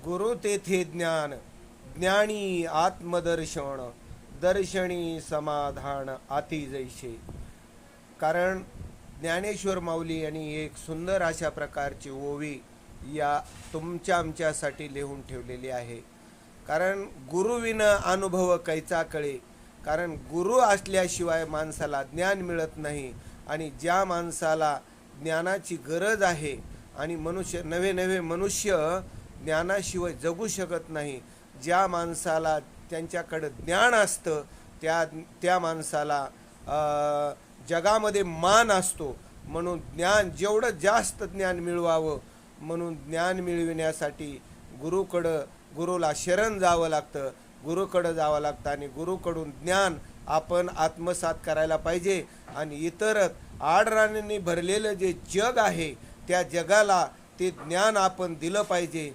गुरु तेथे ज्ञान, ज्ञानी आत्मदर्शन, दर्शनी समाधान आती जैसे. कारण ज्ञानेश्वर माऊली यांनी एक सुंदर अशा प्रकारची ओवी या तुमच्या आमच्यासाठी लिहून ठेवलेली आहे. कारण गुरुविना अनुभव कैचा कळे. कारण गुरु असल्याशिवाय माणसाला ज्ञान मिळत नाही. आणि ज्या माणसाला ज्ञानाची गरज आहे आणि नवे मनुष्य ज्ञानाशिवाय जगू शकत नाही. ज्या माणसाला त्यांच्याकडं ज्ञान असतं त्या माणसाला जगामध्ये मान असतो. म्हणून जेवढं जास्त ज्ञान मिळवावं म्हणून ज्ञान मिळविण्यासाठी गुरुला शरण जावं लागतं. गुरुकडं जावं लागतं आणि गुरुकडून ज्ञान आपण आत्मसात करायला पाहिजे. आणि इतर आडराण्यांनी भरलेलं जे जग आहे त्या जगाला ते ज्ञान आपण दिलं पाहिजे.